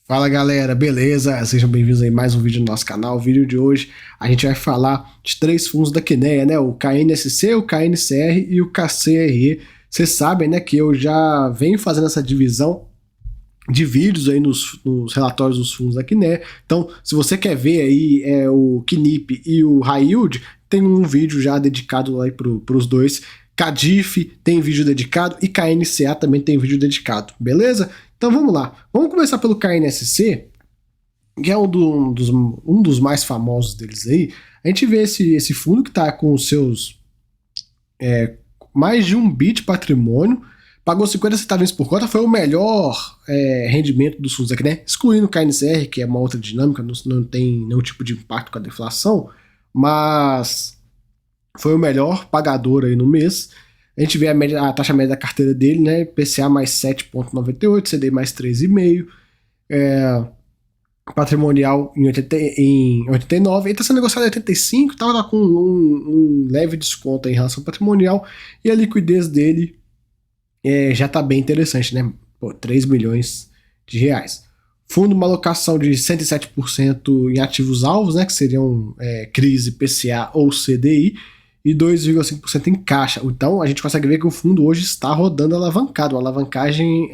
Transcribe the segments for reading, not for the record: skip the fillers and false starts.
Fala galera, beleza? Sejam bem-vindos aí a mais um vídeo no nosso canal. O vídeo de hoje a gente vai falar de três fundos da Kinea, né? O KNSC, o KNCR e o KCRE. Vocês sabem, né, que eu já venho fazendo essa divisão de vídeos aí nos relatórios dos fundos da Kinea. Então, se você quer ver aí o KNIP e o High Yield, tem um vídeo já dedicado aí para os dois. KDIF tem vídeo dedicado e KNCA também tem vídeo dedicado, beleza? Então vamos lá, vamos começar pelo KNSC, que é um dos mais famosos deles aí. A gente vê esse fundo que está com os seus mais de 1 bi de patrimônio, pagou 50 centavos por cota, foi o melhor rendimento dos fundos aqui, né? Excluindo o KNCR, que é uma outra dinâmica, não tem nenhum tipo de impacto com a deflação, mas foi o melhor pagador aí no mês. A gente vê a taxa média da carteira dele, né? IPCA mais 7,98, CDI mais 3,5, patrimonial em 89, ele está sendo negociado em 85, estava com um leve desconto em relação ao patrimonial, e a liquidez dele já está bem interessante, né? Pô, 3 milhões de reais. Fundo, uma alocação de 107% em ativos alvos, né? Que seriam crise, PCA ou CDI, e 2,5% em caixa. Então a gente consegue ver que o fundo hoje está rodando alavancado, uma alavancagem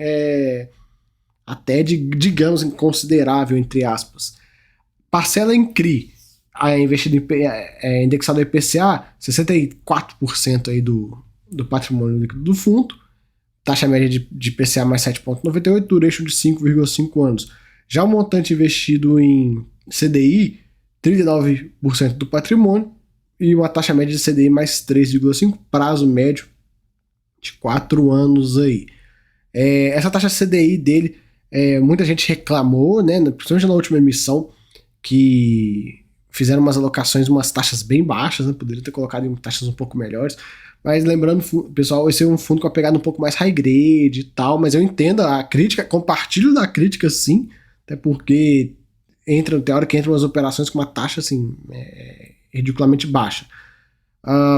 até digamos considerável, entre aspas. Parcela em CRI, investida indexado ao IPCA, 64% aí do patrimônio líquido do fundo, taxa média de IPCA mais 7,98, duration de 5,5 anos. Já o montante investido em CDI, 39% do patrimônio, e uma taxa média de CDI mais 3,5, prazo médio de 4 anos aí. Essa taxa CDI dele, muita gente reclamou, né, principalmente na última emissão, que fizeram umas alocações, umas taxas bem baixas, né, poderia ter colocado em taxas um pouco melhores, mas lembrando, pessoal, esse é um fundo com a pegada um pouco mais high grade e tal, mas eu entendo a crítica, compartilho da crítica sim, até porque tem hora que entram umas operações com uma taxa assim, ridiculamente baixa.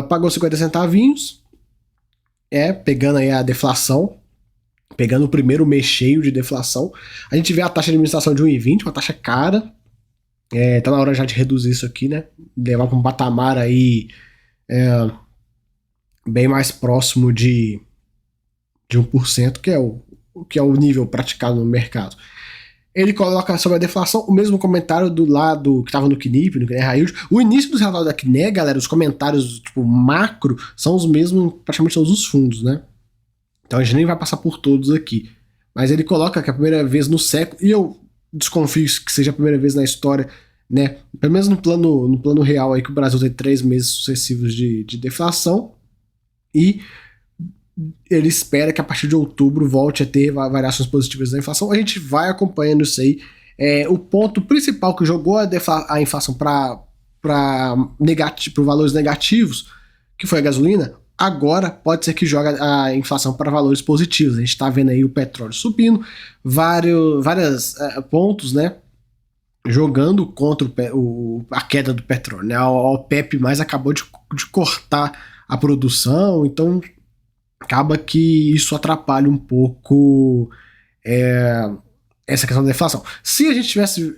Pagou 50 centavinhos, pegando aí a deflação, pegando o primeiro mês cheio de deflação. A gente vê a taxa de administração de 1,20, uma taxa cara. Tá na hora já de reduzir isso aqui, né? Levar para um patamar aí bem mais próximo de 1%, que é o nível praticado no mercado. Ele coloca sobre a deflação o mesmo comentário do lado que estava no KNIP, no Kinea High Yield. O início dos relatórios da Kinea, galera, os comentários tipo macro são os mesmos praticamente todos os fundos, né? Então a gente nem vai passar por todos aqui. Mas ele coloca que é a primeira vez no século, e eu desconfio que seja a primeira vez na história, né? Pelo menos no plano real aí, que o Brasil tem 3 meses sucessivos de deflação, e ele espera que a partir de outubro volte a ter variações positivas da inflação. A gente vai acompanhando isso aí. O ponto principal que jogou a inflação para valores negativos, que foi a gasolina, agora pode ser que jogue a inflação para valores positivos. A gente está vendo aí o petróleo subindo, vários pontos, né, jogando contra a queda do petróleo, né? A OPEP mais acabou de cortar a produção, então acaba que isso atrapalha um pouco essa questão da deflação. Se a gente tivesse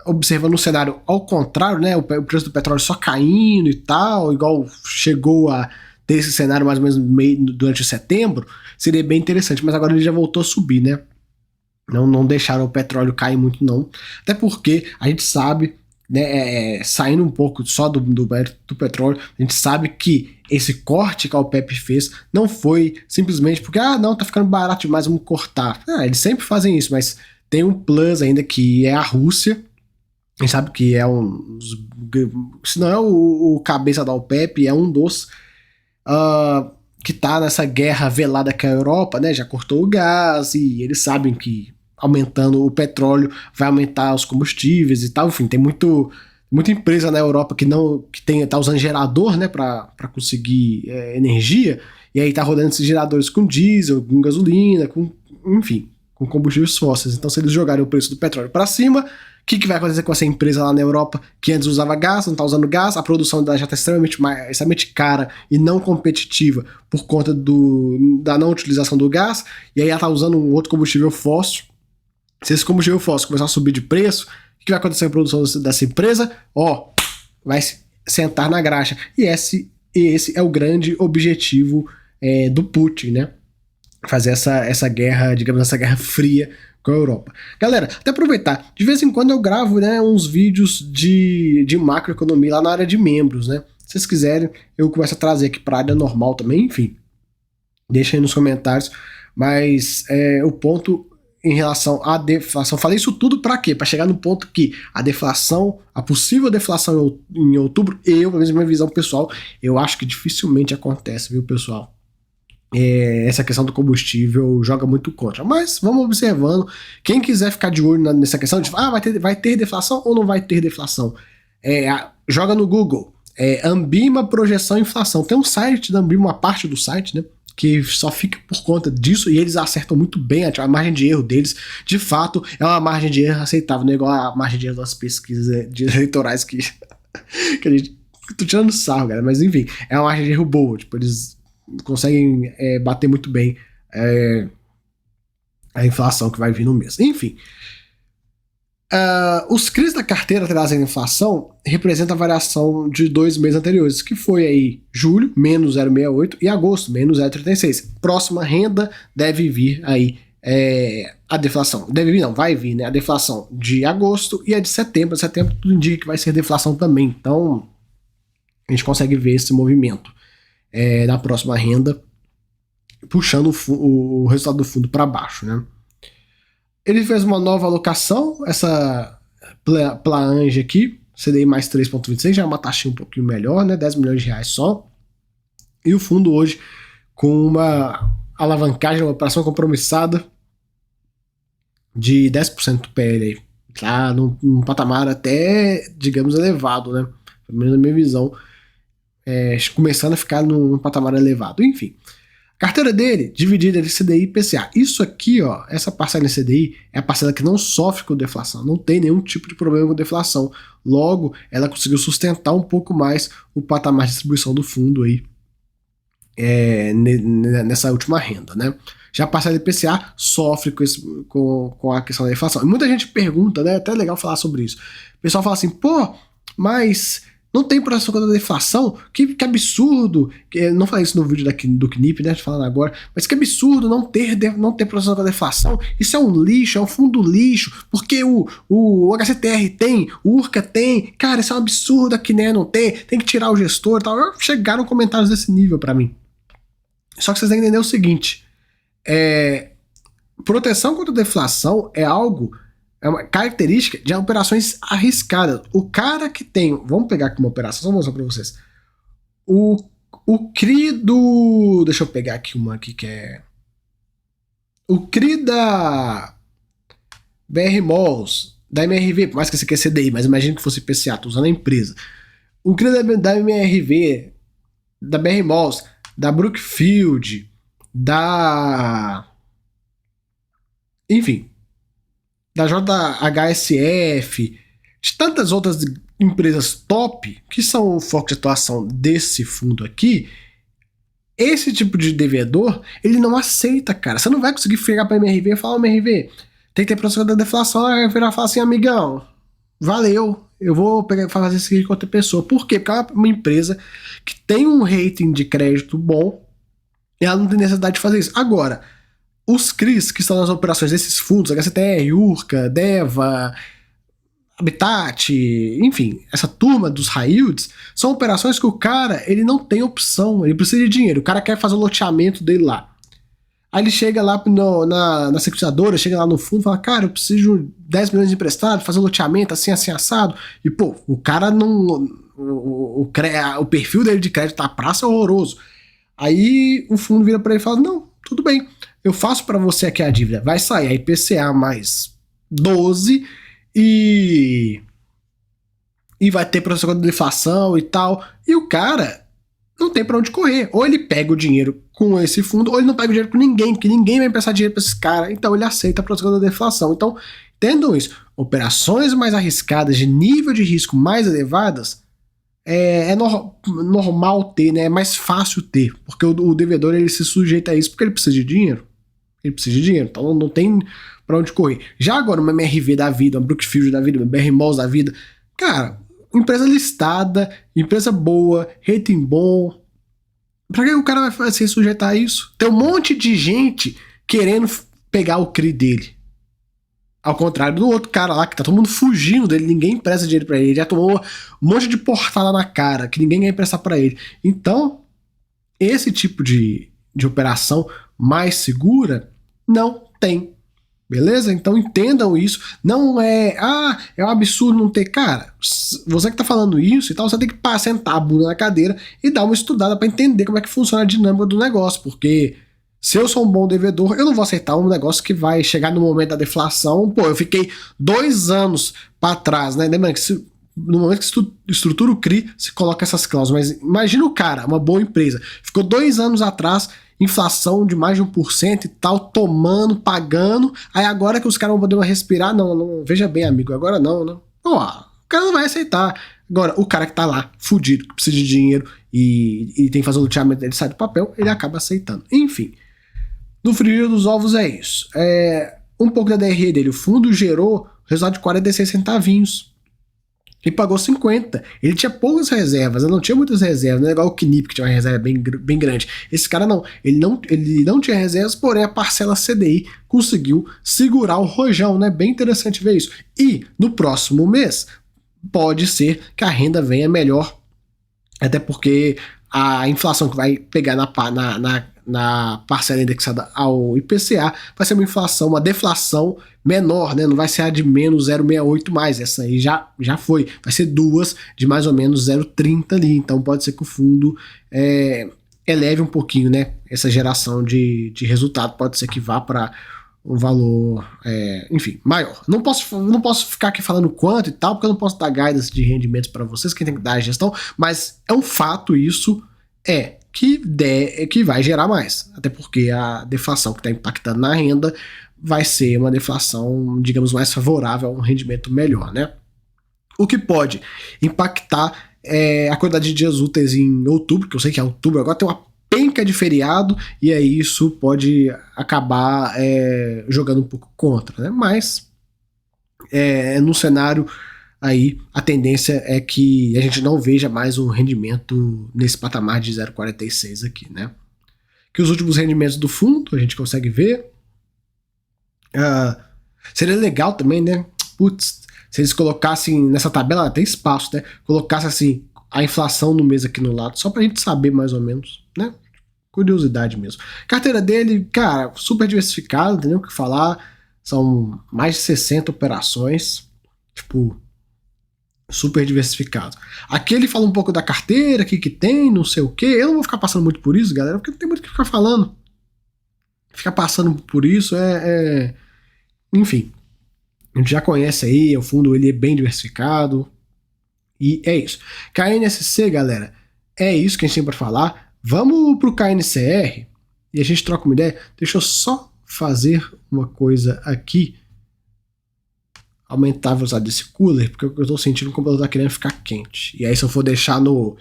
observando um cenário ao contrário, né, o preço do petróleo só caindo e tal, igual chegou a ter esse cenário mais ou menos durante setembro, seria bem interessante, mas agora ele já voltou a subir, né? Não deixaram o petróleo cair muito não, até porque a gente sabe, né, saindo um pouco só do petróleo, a gente sabe que esse corte que a OPEP fez não foi simplesmente porque, não, tá ficando barato demais, vamos cortar. Eles sempre fazem isso, mas tem um plus ainda que é a Rússia. A gente sabe que se não é o cabeça da OPEP, é um dos que tá nessa guerra velada com a Europa, né, já cortou o gás, e eles sabem que aumentando o petróleo vai aumentar os combustíveis e tal. Enfim, tem muita empresa na Europa que tá usando gerador, né, para conseguir energia, e aí tá rodando esses geradores com diesel, com gasolina, enfim, com combustíveis fósseis. Então, se eles jogarem o preço do petróleo para cima, o que vai acontecer com essa empresa lá na Europa que antes usava gás, não está usando gás, a produção dela já está extremamente cara e não competitiva por conta da não utilização do gás, e aí ela está usando um outro combustível fóssil, Se esse combustível fóssil começar a subir de preço, o que vai acontecer com a produção dessa empresa? Vai sentar na graxa. E esse é o grande objetivo do Putin, né? Fazer essa guerra, digamos, essa guerra fria com a Europa. Galera, até aproveitar, de vez em quando eu gravo, né, uns vídeos de macroeconomia lá na área de membros, né? Se vocês quiserem, eu começo a trazer aqui para a área normal também, enfim. Deixa aí nos comentários. Mas o ponto em relação à deflação, falei isso tudo para quê? Para chegar no ponto que a deflação, a possível deflação em outubro, pelo menos minha visão pessoal, eu acho que dificilmente acontece, viu, pessoal? Essa questão do combustível joga muito contra. Mas vamos observando. Quem quiser ficar de olho nessa questão de vai ter deflação ou não vai ter deflação? Joga no Google. Ambima projeção inflação. Tem um site da Ambima, uma parte do site, né? Que só fica por conta disso, e eles acertam muito bem a margem de erro deles. De fato, é uma margem de erro aceitável, não é igual a margem de erro das pesquisas eleitorais que a gente... Tô tirando sarro, galera, mas enfim, é uma margem de erro boa, tipo, eles conseguem bater muito bem a inflação que vai vir no mês. Enfim, os CRIs da carteira trazendo inflação representa a variação de 2 meses anteriores, que foi aí julho, menos 0,68, e agosto, menos 0,36. Próxima renda deve vir aí a deflação. Deve vir, não, vai vir, né? A deflação de agosto e a de setembro. Setembro tudo indica que vai ser deflação também. Então, a gente consegue ver esse movimento na próxima renda, puxando o resultado do fundo para baixo, né? Ele fez uma nova alocação, essa Plaange aqui, CDI mais 3,26, já é uma taxinha um pouquinho melhor, né? 10 milhões de reais só. E o fundo hoje com uma alavancagem, uma operação compromissada de 10% do PL aí. Tá num patamar até, digamos, elevado, né? Pelo menos na minha visão, começando a ficar num patamar elevado. Enfim. Carteira dele, dividida entre CDI e IPCA. Isso aqui, ó, essa parcela em CDI é a parcela que não sofre com deflação, não tem nenhum tipo de problema com deflação. Logo, ela conseguiu sustentar um pouco mais o patamar de distribuição do fundo aí nessa última renda, né? Já a parcela de IPCA sofre com a questão da deflação. E muita gente pergunta, né? É até legal falar sobre isso. O pessoal fala assim, mas não tem proteção contra a deflação? Que absurdo! Não falei isso no vídeo do CNIP, né? Falando agora, mas que absurdo não ter proteção contra a deflação. Isso é um lixo, é um fundo lixo, porque o HCTR tem, o URCA tem. Cara, isso é um absurdo aqui, né? Não tem que tirar o gestor e tal. Chegaram comentários desse nível para mim. Só que vocês têm que entender o seguinte: proteção contra a deflação é uma característica de operações arriscadas. O cara que tem... Vamos pegar aqui uma operação, só vou mostrar para vocês. O CRI do... Deixa eu pegar aqui uma aqui que é... O CRI da BR Malls, da MRV, por mais que esse aqui é CDI, mas imagina que fosse IPCA, tô usando a empresa. O CRI da MRV, da BR Malls, da Brookfield, enfim, da JHSF, de tantas outras empresas top, que são o foco de atuação desse fundo aqui, esse tipo de devedor, ele não aceita, cara. Você não vai conseguir chegar para a MRV e falar, MRV, tem que ter processo da deflação, aí virar e falar assim, amigão, valeu, eu vou fazer isso aqui com outra pessoa. Por quê? Porque é uma empresa que tem um rating de crédito bom e ela não tem necessidade de fazer isso. Agora, os CRIs que estão nas operações desses fundos, HCTR, URCA, DEVA, Habitat, enfim, essa turma dos high yields, são operações que o cara, ele não tem opção, ele precisa de dinheiro, o cara quer fazer o loteamento dele lá. Aí ele chega lá na securitizadora, chega lá no fundo e fala, cara, eu preciso de 10 milhões de emprestado, fazer um loteamento assim, assim, assado, e o cara não... O perfil dele de crédito na praça é horroroso. Aí o fundo vira para ele e fala, não, tudo bem, eu faço para você aqui a dívida, vai sair a IPCA mais 12 e vai ter processo de deflação e tal, e o cara não tem para onde correr, ou ele pega o dinheiro com esse fundo, ou ele não pega o dinheiro com ninguém, porque ninguém vai emprestar dinheiro para esse cara, então ele aceita a processo de deflação. Então, entendam isso, operações mais arriscadas, de nível de risco mais elevadas, normal ter, né? É mais fácil ter, porque o devedor ele se sujeita a isso porque ele precisa de dinheiro. Então não tem pra onde correr. Já agora uma MRV da vida, uma Brookfield da vida, uma BR Malls da vida, cara, empresa listada, empresa boa, rating bom. Pra que o cara vai se sujeitar a isso? Tem um monte de gente querendo pegar o CRI dele. Ao contrário do outro cara lá, que tá todo mundo fugindo dele, ninguém empresta dinheiro pra ele, ele já tomou um monte de portada na cara, que ninguém quer emprestar pra ele. Então, esse tipo de operação mais segura não tem. Beleza? Então entendam isso. Não é, é um absurdo não ter. Cara, você que tá falando isso e tal, você tem que sentar a bunda na cadeira e dar uma estudada pra entender como é que funciona a dinâmica do negócio, porque se eu sou um bom devedor, eu não vou aceitar um negócio que vai chegar no momento da deflação. Pô, eu fiquei 2 anos pra trás, né? Lembra que no momento que se estrutura o CRI, se coloca essas cláusulas. Mas imagina o cara, uma boa empresa, ficou 2 anos atrás, inflação de mais de 1% e tal, tomando, pagando, aí agora que os caras vão poder respirar, não, veja bem, amigo, agora não. Pô, o cara não vai aceitar. Agora, o cara que tá lá, fudido, que precisa de dinheiro e tem que fazer o loteamento dele, sai do papel, ele acaba aceitando. Enfim, no frigir dos ovos é isso. Um pouco da DRE dele, o fundo gerou resultado de 46 centavinhos. E pagou 50. Ele tinha poucas reservas, não tinha muitas reservas, não é igual o Knip, que tinha uma reserva bem grande. Esse cara não, ele não tinha reservas, porém a parcela CDI conseguiu segurar o rojão, né? Bem interessante ver isso. E no próximo mês, pode ser que a renda venha melhor, até porque a inflação que vai pegar na parcela indexada ao IPCA vai ser uma deflação menor, né? Não vai ser a de menos 0,68 mais, essa aí já foi, vai ser 2 de mais ou menos 0,30 ali, então pode ser que o fundo eleve um pouquinho, né? Essa geração de resultado, pode ser que vá para um valor, enfim, maior. Não posso ficar aqui falando quanto e tal, porque eu não posso dar guidance de rendimentos para vocês, quem tem que dar a gestão, mas é um fato isso, que vai gerar mais, até porque a deflação que está impactando na renda vai ser uma deflação, digamos, mais favorável a um rendimento melhor, né? O que pode impactar a quantidade de dias úteis em outubro, que eu sei que outubro agora tem uma penca de feriado, e aí isso pode acabar jogando um pouco contra, né? Mas no cenário aí a tendência é que a gente não veja mais um rendimento nesse patamar de 0,46 aqui, né? Que os últimos rendimentos do fundo a gente consegue ver. Seria legal também, né? Putz, se eles colocassem nessa tabela, tem espaço, né? Colocasse assim a inflação no mês aqui no lado, só pra gente saber mais ou menos, né? Curiosidade mesmo. Carteira dele, cara, super diversificada, não tem nem o que falar. São mais de 60 operações, tipo, super diversificado. Aqui ele fala um pouco da carteira, que tem, não sei o que. Eu não vou ficar passando muito por isso, galera, porque não tem muito o que ficar falando. Ficar passando por isso enfim, a gente já conhece aí, o fundo ele é bem diversificado. E é isso. KNSC, galera, é isso que a gente tem para falar. Vamos pro KNCR e a gente troca uma ideia. Deixa eu só fazer uma coisa aqui. Aumentar a velocidade desse cooler, porque eu tô sentindo que o computador tá querendo ficar quente. E aí se eu for deixar no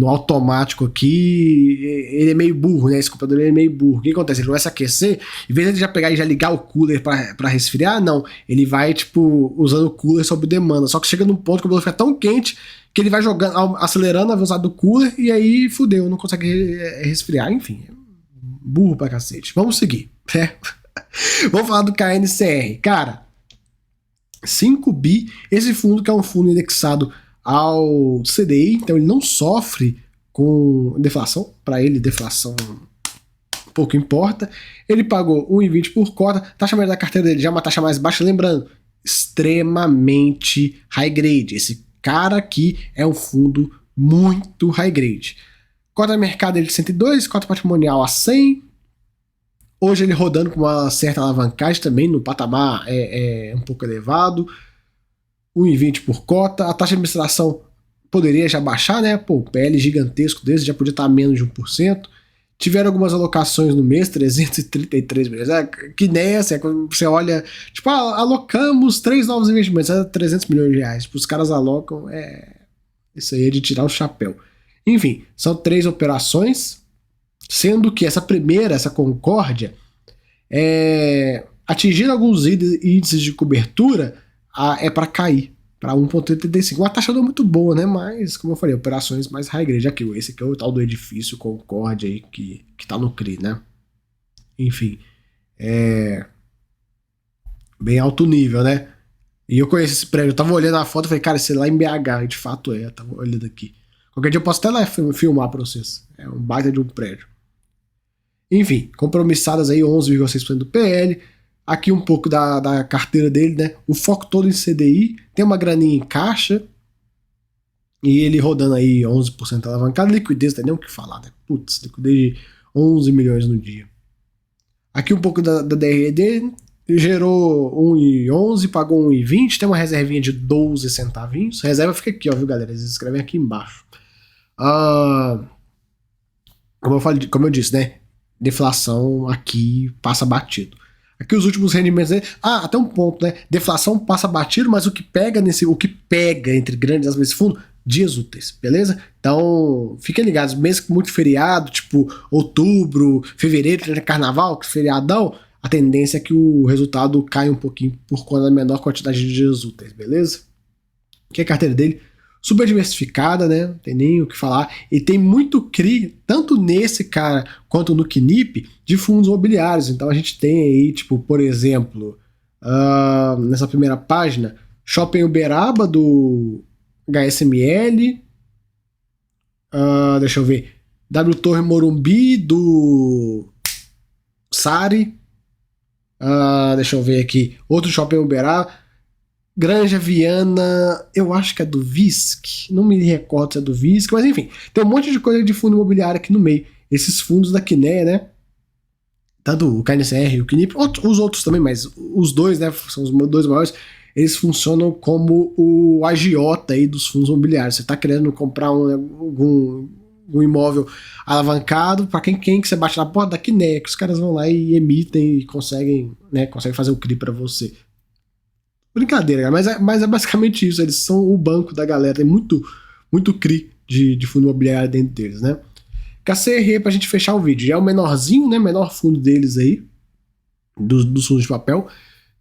automático aqui, ele é meio burro, né? Esse computador ele é meio burro. O que acontece? Ele vai se aquecer, em vez de ele já pegar e já ligar o cooler pra resfriar, não. Ele vai, tipo, usando o cooler sob demanda. Só que chega num ponto que o computador fica tão quente que ele vai jogando, acelerando a velocidade do cooler e aí fudeu, não consegue resfriar. Enfim, burro pra cacete. Vamos seguir, né? Vamos falar do KNCR. Cara, 5 bi, esse fundo que é um fundo indexado ao CDI, então ele não sofre com deflação, para ele deflação pouco importa. Ele pagou 1,20 por cota, taxa média da carteira dele já é uma taxa mais baixa, lembrando, extremamente high grade. Esse cara aqui é um fundo muito high grade. Cota de mercado dele de 102, cota patrimonial a 100. Hoje ele rodando com uma certa alavancagem também, no patamar um pouco elevado. 1,20 por cota. A taxa de administração poderia já baixar, né? Pô, o PL gigantesco desse já podia estar a menos de 1%. Tiveram algumas alocações no mês, 333 milhões. Que nessa, quando você olha, tipo, alocamos 3 novos investimentos, 300 milhões de reais. Tipo, os caras alocam, isso aí é de tirar o chapéu. Enfim, são 3 operações, sendo que essa primeira, essa Concórdia, Atingindo alguns índices de cobertura, é para cair para 1,85. Uma taxa não muito boa, né? Mas, como eu falei, operações mais high grade. Aqui, esse aqui é o tal do edifício Concorde aí que tá no CRI, né? Enfim, é bem alto nível, né? E eu conheço esse prédio. Eu tava olhando a foto e falei, cara, esse é lá em BH. E de fato é, eu tava olhando aqui. Qualquer dia eu posso até lá filmar pra vocês. É um baita de um prédio. Enfim, compromissadas aí 11,6% do PL. Aqui um pouco da carteira dele, né? O foco todo em CDI. Tem uma graninha em caixa. E ele rodando aí 11% alavancado. Liquidez, não tem nem o que falar, né? Putz, liquidez de 11 milhões no dia. Aqui um pouco da DRE dele. Gerou 1,11, pagou 1,20. Tem uma reservinha de 12 centavinhos. A reserva fica aqui, ó, viu, galera? Eles escrevem aqui embaixo. Como eu disse, né? Deflação aqui passa batido. Aqui os últimos rendimentos. Até um ponto, né? Deflação passa batido, mas o que pega entre grandes esse fundo, dias úteis, beleza? Então, fiquem ligados, mês com muito feriado, tipo outubro, fevereiro, carnaval, feriadão, a tendência é que o resultado caia um pouquinho por conta da menor quantidade de dias úteis, beleza? Aqui é a carteira dele. Super diversificada, né? Não tem nem o que falar. E tem muito CRI, tanto nesse cara quanto no KNIP, de fundos imobiliários. Então a gente tem aí, tipo, por exemplo, nessa primeira página, Shopping Uberaba do HSML. Deixa eu ver. W Torre Morumbi do Sari. Deixa eu ver aqui. Outro Shopping Uberaba. Granja Viana, eu acho que é do VISC, não me recordo se é do VISC, mas enfim, tem um monte de coisa de fundo imobiliário aqui no meio. Esses fundos da Quinéia, né? Tanto o KNCR e o KNIP, os outros também, mas os dois, né? São os dois maiores, eles funcionam como o agiota aí dos fundos imobiliários. Você está querendo comprar algum imóvel alavancado, para quem que você bate na porta da Quinéia, que os caras vão lá e emitem e conseguem fazer o CRI para você. Brincadeira, mas é basicamente isso. Eles são o banco da galera. Tem muito CRI de fundo imobiliário dentro deles, né? KCR, pra gente fechar o vídeo, já é o menorzinho, né? Menor fundo deles aí, dos fundos de papel.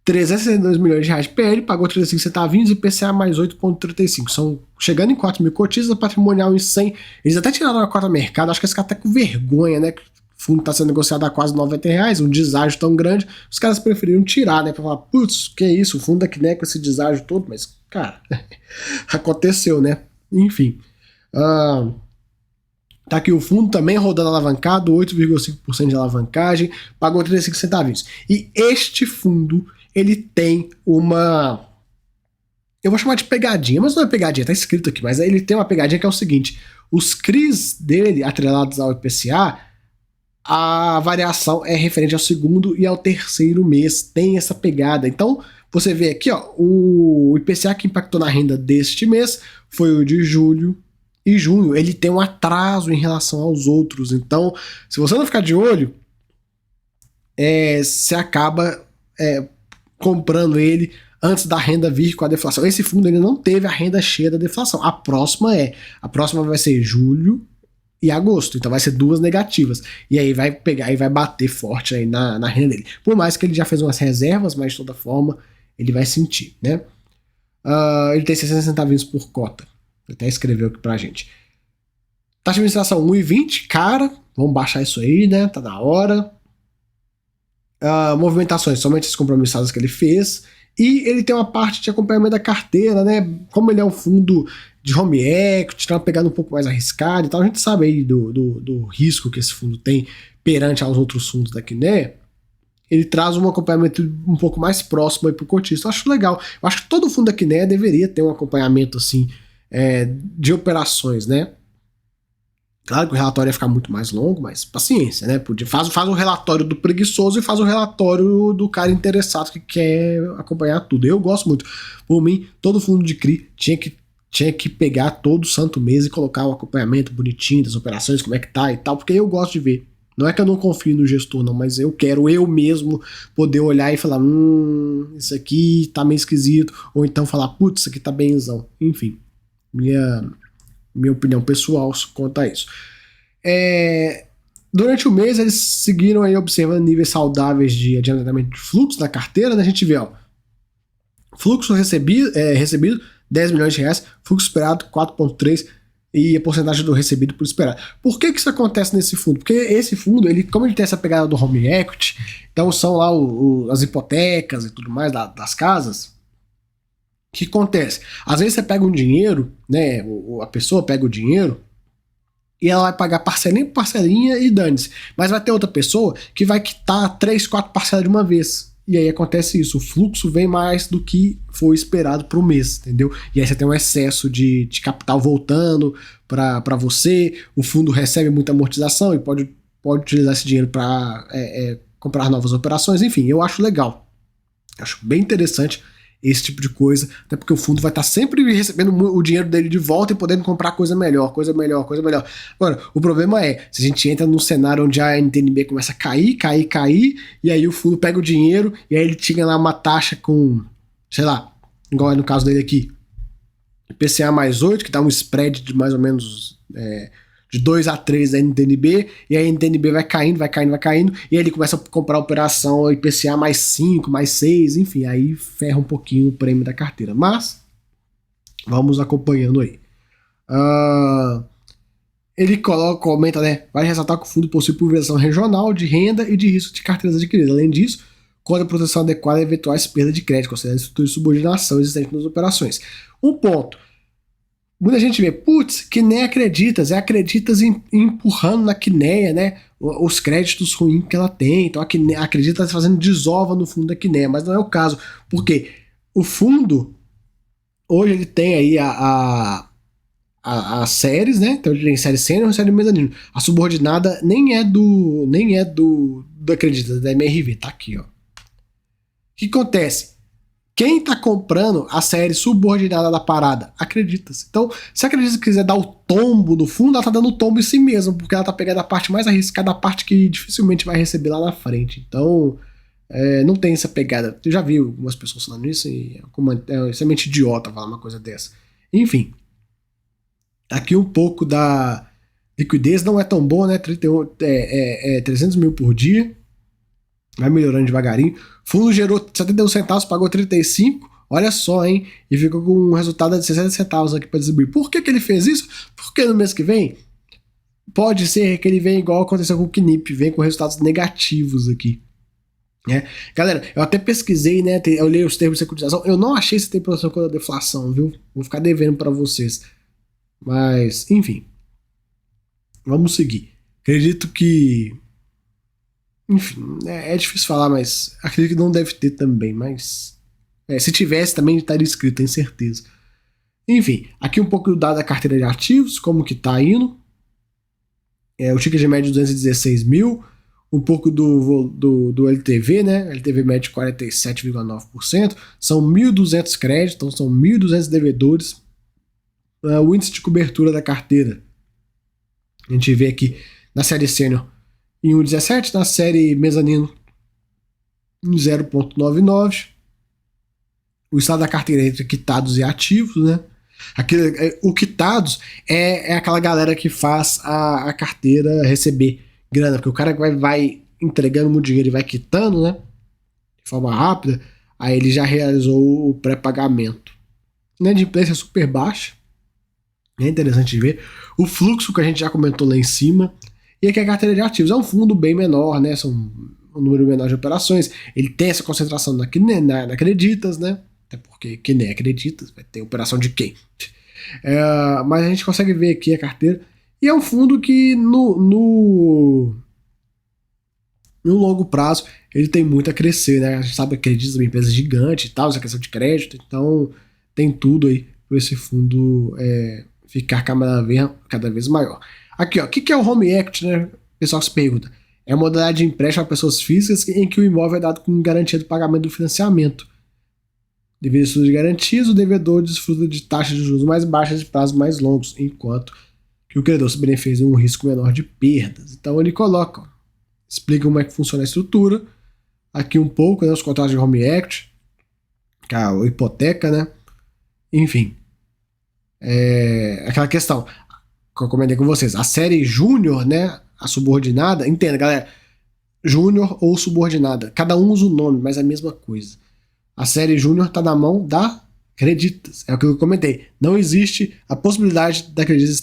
362 milhões de reais de PL, pagou 35 centavinhos e PCA mais 8,35. São chegando em 4 mil cotistas, patrimonial em 100. Eles até tiraram a cota mercado, acho que eles ficam até com vergonha, né? O fundo está sendo negociado a quase R$90, um deságio tão grande, os caras preferiram tirar, né? Pra falar, putz, que é isso, o fundo aqui, né, com esse deságio todo, mas, cara, aconteceu, né? Enfim. Tá aqui o fundo também rodando alavancado, 8,5% de alavancagem, pagou 35 centavinhos. E este fundo, ele tem uma... Eu vou chamar de pegadinha, mas não é pegadinha, tá escrito aqui, mas ele tem uma pegadinha que é o seguinte, os CRIs dele, atrelados ao IPCA, a variação é referente ao segundo e ao terceiro mês, tem essa pegada. Então, você vê aqui, ó, o IPCA que impactou na renda deste mês foi o de julho e junho. Ele tem um atraso em relação aos outros. Então, se você não ficar de olho, você acaba comprando ele antes da renda vir com a deflação. Esse fundo ele não teve a renda cheia da deflação. A próxima vai ser julho e agosto, então vai ser duas negativas, e aí vai pegar e vai bater forte aí na renda dele, por mais que ele já fez umas reservas, mas de toda forma ele vai sentir, né? Ele tem 60 centavinhos por cota, ele até escreveu aqui pra gente. Taxa de administração 1,20, cara, vamos baixar isso aí, né? Tá na hora. Movimentações, somente as compromissadas que ele fez, e ele tem uma parte de acompanhamento da carteira, né? Como ele é um fundo de home equity, tá uma pegada um pouco mais arriscada e tal, a gente sabe aí do risco que esse fundo tem perante aos outros fundos da Quinéia, ele traz um acompanhamento um pouco mais próximo aí pro cotista. Eu acho legal. Eu acho que todo fundo da Quinéia deveria ter um acompanhamento assim de operações, né? Claro que o relatório ia ficar muito mais longo, mas paciência, né? Faz o relatório do preguiçoso e faz o relatório do cara interessado que quer acompanhar tudo. Eu gosto muito. Por mim, todo fundo de CRI tinha que pegar todo santo mês e colocar o acompanhamento bonitinho das operações, como é que tá e tal, porque eu gosto de ver. Não é que eu não confio no gestor, não, mas eu quero eu mesmo poder olhar e falar, isso aqui tá meio esquisito, ou então falar, putz, isso aqui tá benzão. Enfim, minha opinião pessoal quanto a isso. Durante o mês, eles seguiram aí observando níveis saudáveis de adiantamento de fluxo na carteira, né? A gente vê, ó, fluxo recebido, recebido 10 milhões de reais, fluxo esperado 4,3 e a porcentagem do recebido por esperado. Por que isso acontece nesse fundo? Porque esse fundo, ele, como ele tem essa pegada do home equity, então são lá as hipotecas e tudo mais das casas, o que acontece? Às vezes você pega um dinheiro, né, a pessoa pega o dinheiro e ela vai pagar parcelinha por parcelinha e dane-se. Mas vai ter outra pessoa que vai quitar 3, 4 parcelas de uma vez. E aí acontece isso, o fluxo vem mais do que foi esperado para o mês, entendeu? E aí você tem um excesso de capital voltando para você, o fundo recebe muita amortização e pode utilizar esse dinheiro para comprar novas operações, enfim, eu acho legal. Acho bem interessante esse tipo de coisa, até porque o fundo vai estar sempre recebendo o dinheiro dele de volta e podendo comprar coisa melhor. Agora, o problema é, se a gente entra num cenário onde a NTNB começa a cair, e aí o fundo pega o dinheiro, e aí ele tinha lá uma taxa com, sei lá, igual é no caso dele aqui, IPCA mais 8, que dá um spread de mais ou menos de 2 a 3 da NTNB, e aí a NTNB vai caindo, e aí ele começa a comprar a operação IPCA mais 5, mais 6, enfim, aí ferra um pouquinho o prêmio da carteira. Mas, vamos acompanhando aí. Ele comenta, né, vai ressaltar que o fundo possui pulverização regional de renda e de risco de carteiras adquiridas. Além disso, conta a proteção adequada a eventuais perdas de crédito, considerando a estrutura de subordinação existente nas operações. Um ponto. Muita gente vê, putz, que nem acreditas empurrando na Quineia, né, os créditos ruins que ela tem, então a Acreditas fazendo desova no fundo da Quineia, mas não é o caso, porque o fundo, hoje ele tem aí as séries, né, então ele tem série sênior e série mezanino, a subordinada nem é do Acreditas, da MRV, tá aqui, ó. O que acontece? Quem tá comprando a série subordinada da parada? Acredita-se. Então, se a Acredita quiser dar o tombo no fundo, ela tá dando o tombo em si mesma, porque ela tá pegando a parte mais arriscada, a parte que dificilmente vai receber lá na frente. Então, não tem essa pegada. Eu já vi algumas pessoas falando isso e é extremamente idiota falar uma coisa dessa. Enfim, aqui um pouco da liquidez não é tão boa, né? 300 mil por dia. Vai melhorando devagarinho. Fundo gerou 71 centavos, pagou 35. Olha só, hein? E ficou com um resultado de 60 centavos aqui para distribuir. Por que ele fez isso? Porque no mês que vem, pode ser que ele venha igual aconteceu com o Knip, vem com resultados negativos aqui. Galera, eu até pesquisei, né? Eu olhei os termos de securitização. Eu não achei se tem proteção contra a deflação, viu? Vou ficar devendo para vocês. Mas, enfim. Vamos seguir. Acredito que... Enfim, é difícil falar, mas acredito que não deve ter também, mas... se tivesse também estaria escrito, tenho certeza. Enfim, aqui um pouco do dado da carteira de ativos, como que tá indo. O ticket de médio de 216 mil, um pouco do LTV, né? LTV médio de 47,9%, são 1.200 créditos, então são 1.200 devedores. O índice de cobertura da carteira, a gente vê aqui na série sênior em 1,17, na série mezanino em 0,99. O estado da carteira entre quitados e ativos, né? O quitados é aquela galera que faz a carteira receber grana, porque o cara vai entregando muito dinheiro e vai quitando, né? De forma rápida, aí ele já realizou o pré-pagamento. A inadimplência é super baixa, é interessante de ver. O fluxo que a gente já comentou lá em cima. E aqui a carteira de ativos é um fundo bem menor, né? São um número menor de operações. Ele tem essa concentração na Acreditas, né? Até porque que nem Acreditas, vai ter operação de quem? Mas a gente consegue ver aqui a carteira. E é um fundo que no longo prazo ele tem muito a crescer, né? A gente sabe que Acreditas é uma empresa gigante e tal, essa questão de crédito. Então tem tudo aí para esse fundo ficar cada vez maior. Aqui, ó, o que é o home equity, né? O pessoal se pergunta. É a modalidade de empréstimo a pessoas físicas em que o imóvel é dado com garantia do pagamento do financiamento. Devido a estudo de garantias, o devedor desfruta de taxas de juros mais baixas e prazos mais longos, enquanto que o credor se beneficia de um risco menor de perdas. Então ele coloca, ó, explica como é que funciona a estrutura. Aqui um pouco, né, os contratos de home equity, a hipoteca, né? Enfim. Aquela questão que eu comentei com vocês, a série Júnior, né? a subordinada, entenda, galera, Júnior ou subordinada, cada um usa o nome, mas é a mesma coisa. A série Júnior tá na mão da Creditas, é o que eu comentei. Não existe a possibilidade da Creditas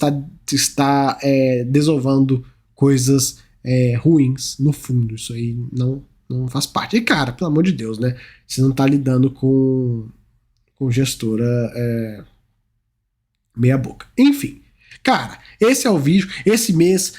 estar desovando coisas ruins no fundo. Isso aí não faz parte. E cara, pelo amor de Deus, né? Você não tá lidando com gestora meia boca. Enfim. Cara, esse é o vídeo. Esse mês,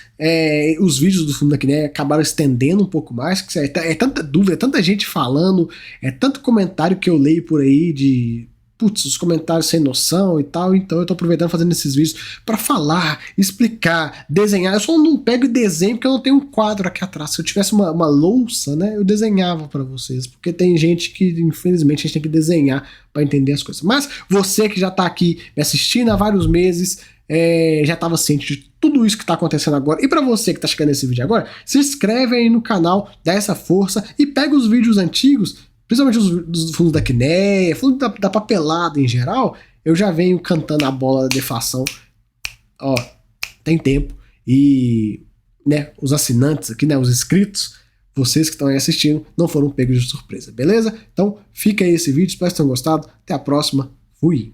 os vídeos do Fundo da Quiné acabaram estendendo um pouco mais. Que é tanta dúvida, é tanta gente falando, é tanto comentário que eu leio por aí de os comentários sem noção e tal. Então eu tô aproveitando fazendo esses vídeos para falar, explicar, desenhar. Eu só não pego e desenho porque eu não tenho um quadro aqui atrás. Se eu tivesse uma louça, né, eu desenhava para vocês. Porque tem gente que, infelizmente, a gente tem que desenhar para entender as coisas. Mas você que já tá aqui me assistindo há vários meses, já estava ciente de tudo isso que está acontecendo agora. E para você que está chegando nesse vídeo agora, se inscreve aí no canal, dá essa força e pega os vídeos antigos, principalmente os dos fundos da Quinéia, fundos da papelada em geral. Eu já venho cantando a bola da defação, ó, tem tempo. E, né, os assinantes aqui, né, os inscritos, vocês que estão aí assistindo, não foram pegos de surpresa, beleza? Então fica aí esse vídeo, espero que tenham gostado. Até a próxima, fui!